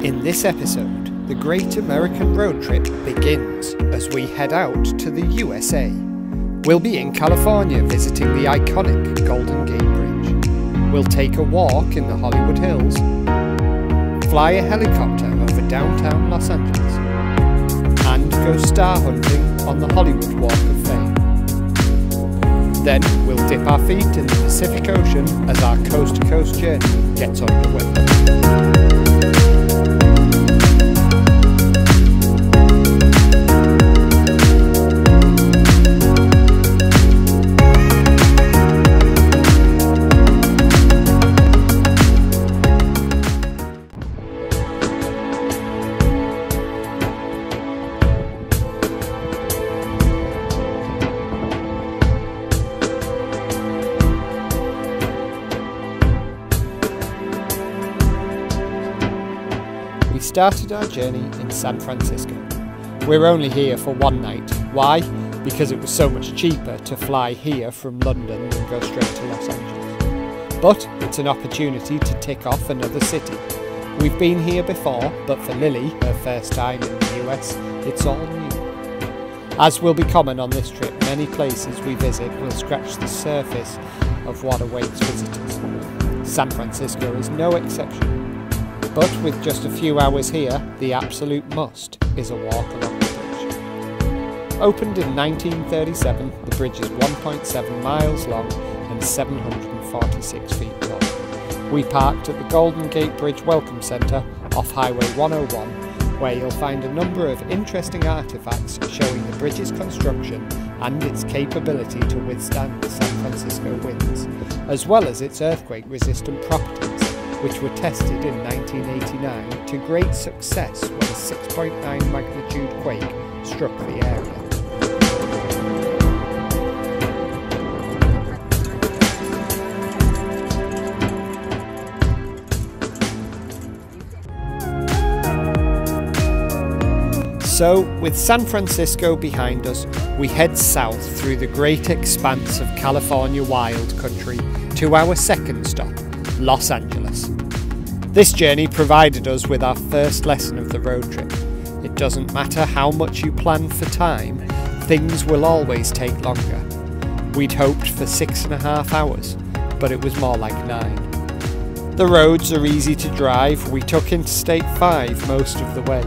In this episode, the Great American Road Trip begins as we head out to the USA. We'll be in California visiting the iconic Golden Gate Bridge. We'll take a walk in the Hollywood Hills, fly a helicopter over downtown Los Angeles, and go star hunting on the Hollywood Walk of Fame. Then we'll dip our feet in the Pacific Ocean as our coast-to-coast journey gets underway. We started our journey in San Francisco. We're only here for one night. Why? Because it was so much cheaper to fly here from London than go straight to Los Angeles. But it's an opportunity to tick off another city. We've been here before, but for Lily, her first time in the US, it's all new. As will be common on this trip, many places we visit will scratch the surface of what awaits visitors. San Francisco is no exception. But with just a few hours here, the absolute must is a walk along the bridge. Opened in 1937, the bridge is 1.7 miles long and 746 feet tall. We parked at the Golden Gate Bridge Welcome Centre off Highway 101, where you'll find a number of interesting artefacts showing the bridge's construction and its capability to withstand the San Francisco winds, as well as its earthquake-resistant properties, which were tested in 1989 to great success when a 6.9 magnitude quake struck the area. So, with San Francisco behind us, we head south through the great expanse of California wild country to our second stop, Los Angeles. This journey provided us with our first lesson of the road trip. It doesn't matter how much you plan for time, things will always take longer. We'd hoped for 6.5 hours, but it was more like 9. The roads are easy to drive. We took Interstate 5 most of the way.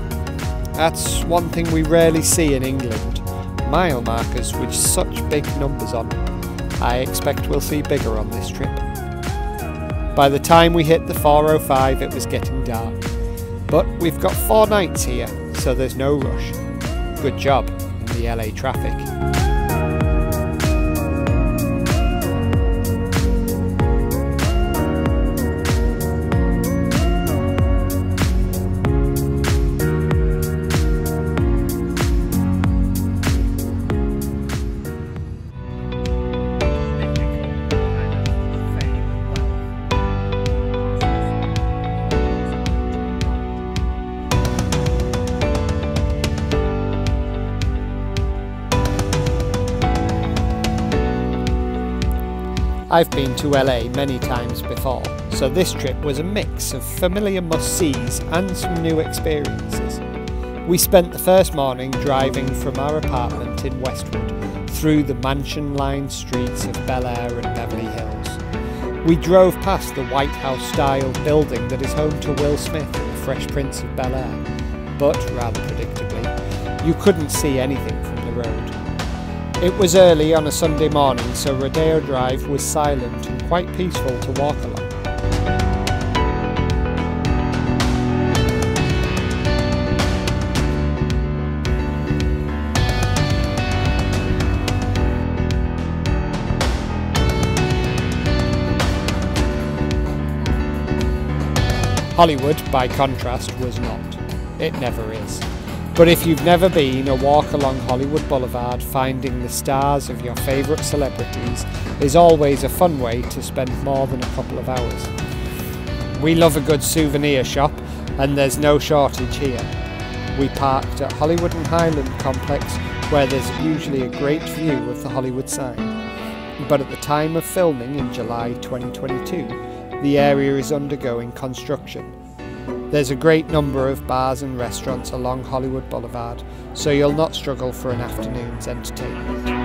That's one thing we rarely see in England, mile markers with such big numbers on. I expect we'll see bigger on this trip. By the time we hit the 405 it was getting dark, but we've got 4 nights here, so there's no rush. Good job in the LA traffic. I've been to LA many times before, so this trip was a mix of familiar must-sees and some new experiences. We spent the first morning driving from our apartment in Westwood through the mansion-lined streets of Bel Air and Beverly Hills. We drove past the White House-style building that is home to Will Smith in The Fresh Prince of Bel Air, but, rather predictably, you couldn't see anything from the road. It was early on a Sunday morning, so Rodeo Drive was silent and quite peaceful to walk along. Hollywood, by contrast, was not. It never is. But if you've never been, a walk along Hollywood Boulevard finding the stars of your favourite celebrities is always a fun way to spend more than a couple of hours. We love a good souvenir shop, and there's no shortage here. We parked at Hollywood and Highland Complex, where there's usually a great view of the Hollywood sign. But at the time of filming in July 2022, the area is undergoing construction. There's a great number of bars and restaurants along Hollywood Boulevard, so you'll not struggle for an afternoon's entertainment.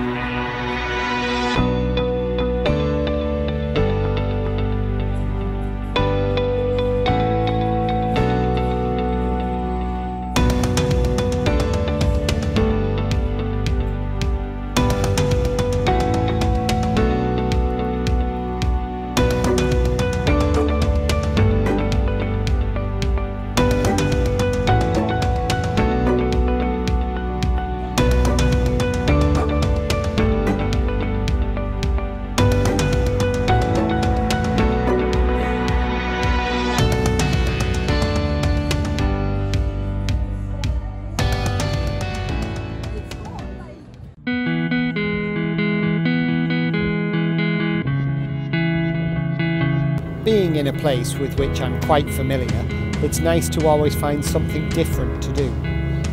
Being in a place with which I'm quite familiar, it's nice to always find something different to do.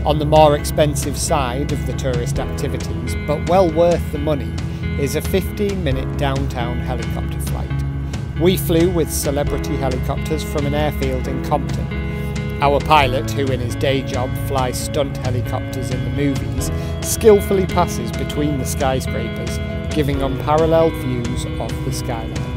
On the more expensive side of the tourist activities, but well worth the money, is a 15-minute downtown helicopter flight. We flew with celebrity helicopters from an airfield in Compton. Our pilot, who in his day job flies stunt helicopters in the movies, skillfully passes between the skyscrapers, giving unparalleled views of the skyline.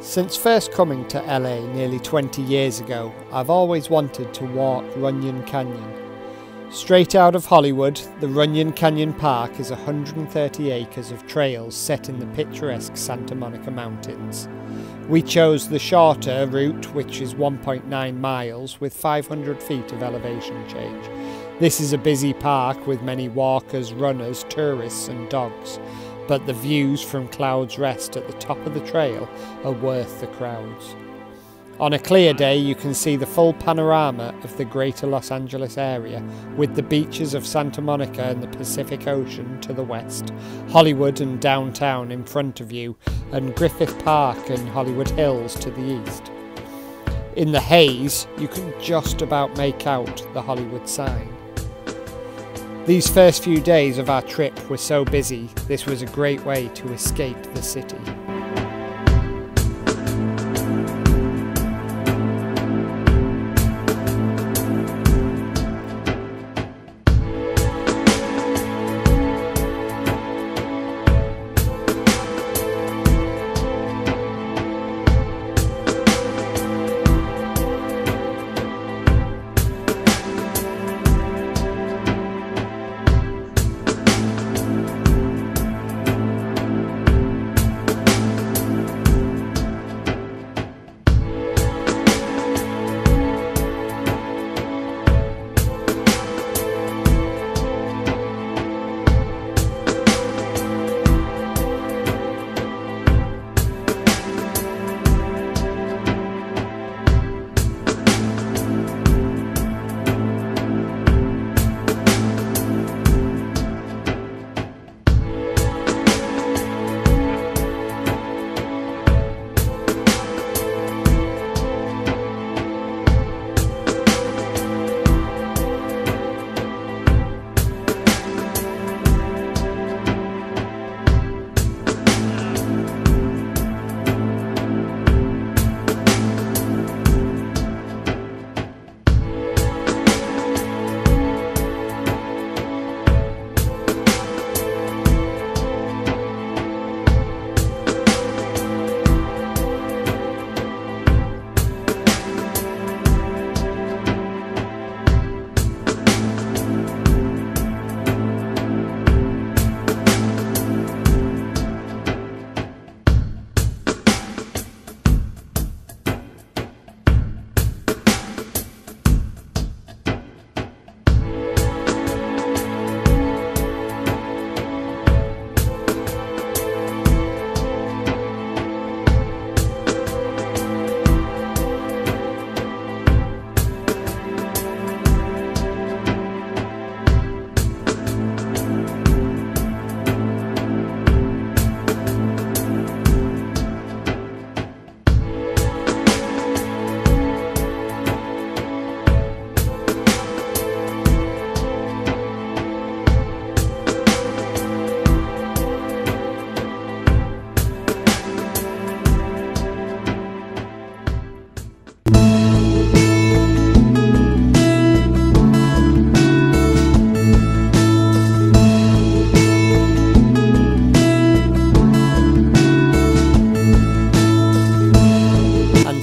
Since first coming to LA nearly 20 years ago, I've always wanted to walk Runyon Canyon. Straight out of Hollywood, the Runyon Canyon Park is 130 acres of trails set in the picturesque Santa Monica Mountains. We chose the shorter route, which is 1.9 miles with 500 feet of elevation change. This is a busy park with many walkers, runners, tourists and dogs, but the views from Cloud's Rest at the top of the trail are worth the crowds. On a clear day you can see the full panorama of the greater Los Angeles area, with the beaches of Santa Monica and the Pacific Ocean to the west, Hollywood and downtown in front of you, and Griffith Park and Hollywood Hills to the east. In the haze you can just about make out the Hollywood sign. These first few days of our trip were so busy, this was a great way to escape the city.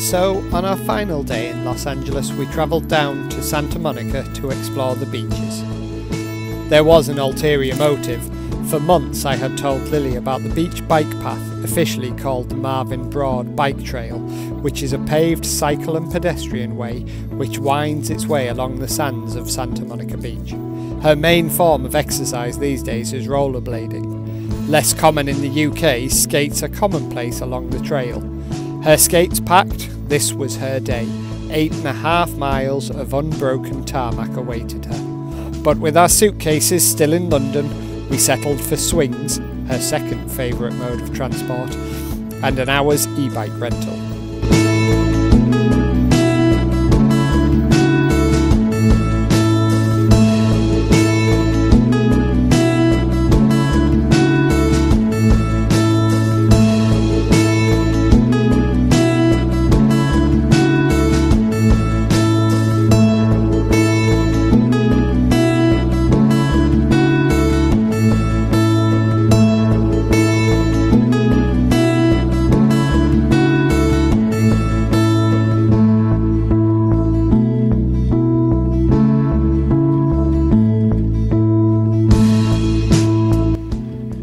So, on our final day in Los Angeles, we travelled down to Santa Monica to explore the beaches. There was an ulterior motive. For months I had told Lily about the beach bike path, officially called the Marvin Broad Bike Trail, which is a paved cycle and pedestrian way which winds its way along the sands of Santa Monica Beach. Her main form of exercise these days is rollerblading. Less common in the UK, skates are commonplace along the trail. Her skates packed, this was her day. 8.5 miles of unbroken tarmac awaited her. But with our suitcases still in London, we settled for swings, her second favourite mode of transport, and an hour's e-bike rental.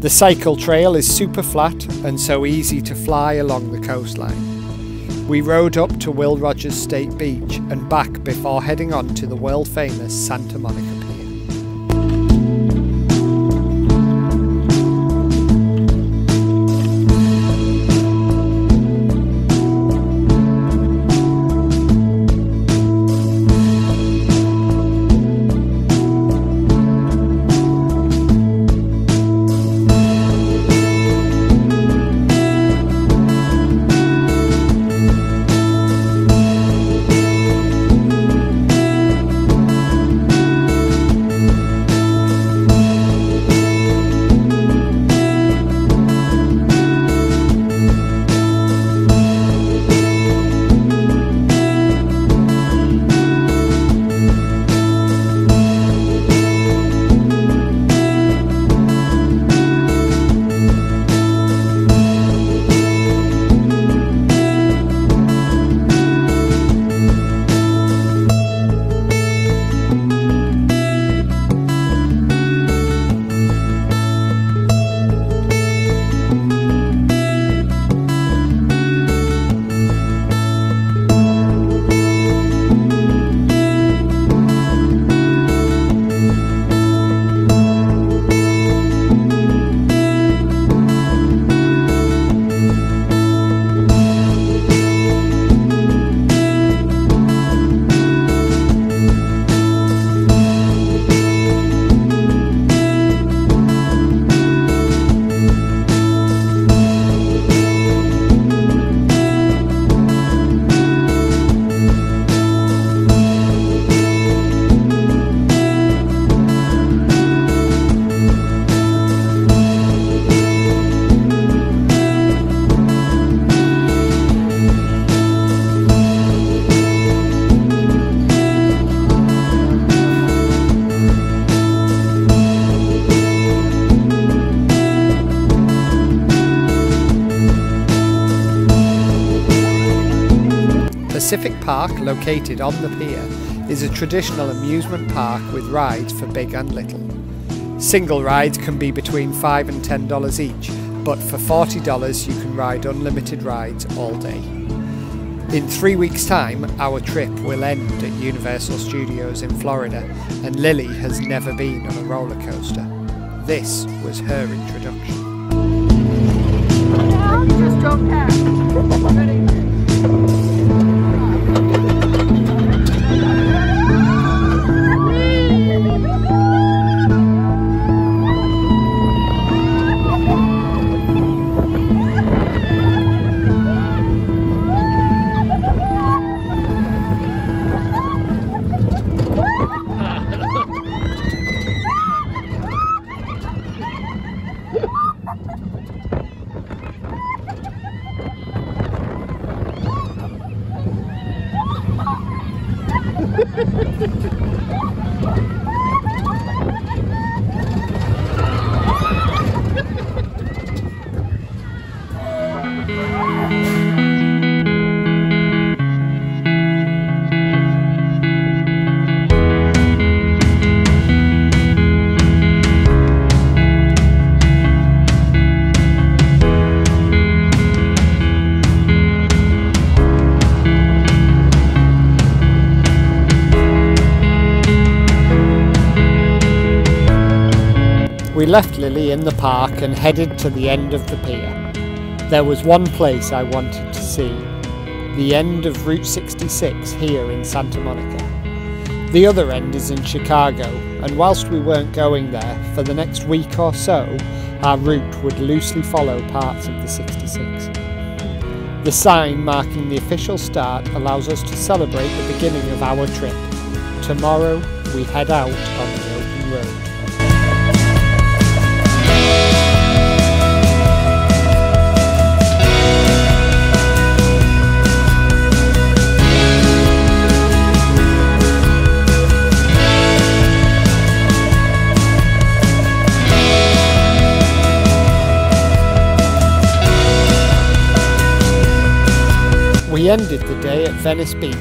The cycle trail is super flat and so easy to fly along the coastline. We rode up to Will Rogers State Beach and back before heading on to the world famous Santa Monica Pier. Pacific Park, located on the pier, is a traditional amusement park with rides for big and little. Single rides can be between $5 and $10 each, but for $40 you can ride unlimited rides all day. In 3 weeks' time, our trip will end at Universal Studios in Florida, and Lily has never been on a roller coaster. This was her introduction. Just don't care. Ready? We left Lily in the park and headed to the end of the pier. There was one place I wanted to see, the end of Route 66 here in Santa Monica. The other end is in Chicago, and whilst we weren't going there, for the next week or so, our route would loosely follow parts of the 66. The sign marking the official start allows us to celebrate the beginning of our trip. Tomorrow, we head out on the open road. We ended the day at Venice Beach,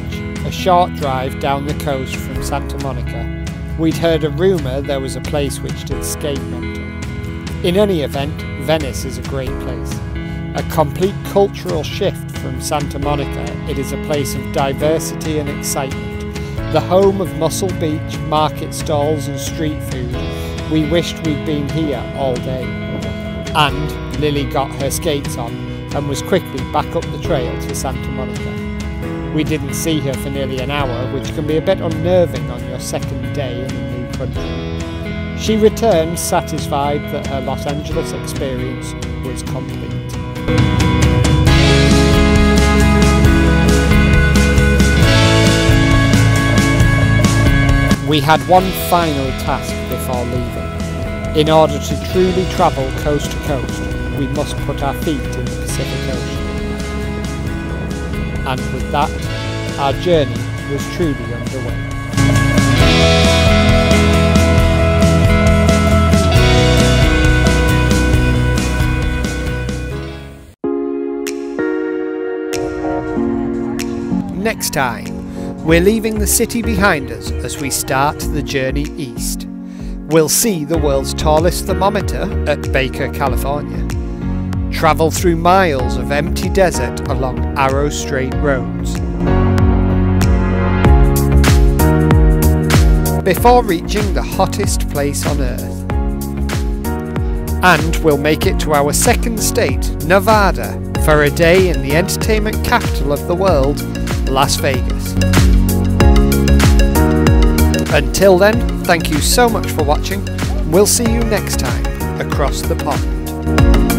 a short drive down the coast from Santa Monica. We'd heard a rumour there was a place which did skate rental. In any event, Venice is a great place. A complete cultural shift from Santa Monica, it is a place of diversity and excitement. The home of Muscle Beach, market stalls and street food. We wished we'd been here all day. And Lily got her skates on and was quickly back up the trail to Santa Monica. We didn't see her for nearly an hour, which can be a bit unnerving on your second day in a new country. She returned satisfied that her Los Angeles experience was complete. We had one final task before leaving. In order to truly travel coast to coast, we must put our feet in the Pacific Ocean. And with that, our journey was truly underway. Next time, we're leaving the city behind us as we start the journey east. We'll see the world's tallest thermometer at Baker, California. Travel through miles of empty desert along arrow straight roads. Before reaching the hottest place on earth. And we'll make it to our second state, Nevada, for a day in the entertainment capital of the world, Las Vegas. Until then, thank you so much for watching. We'll see you next time across the pond.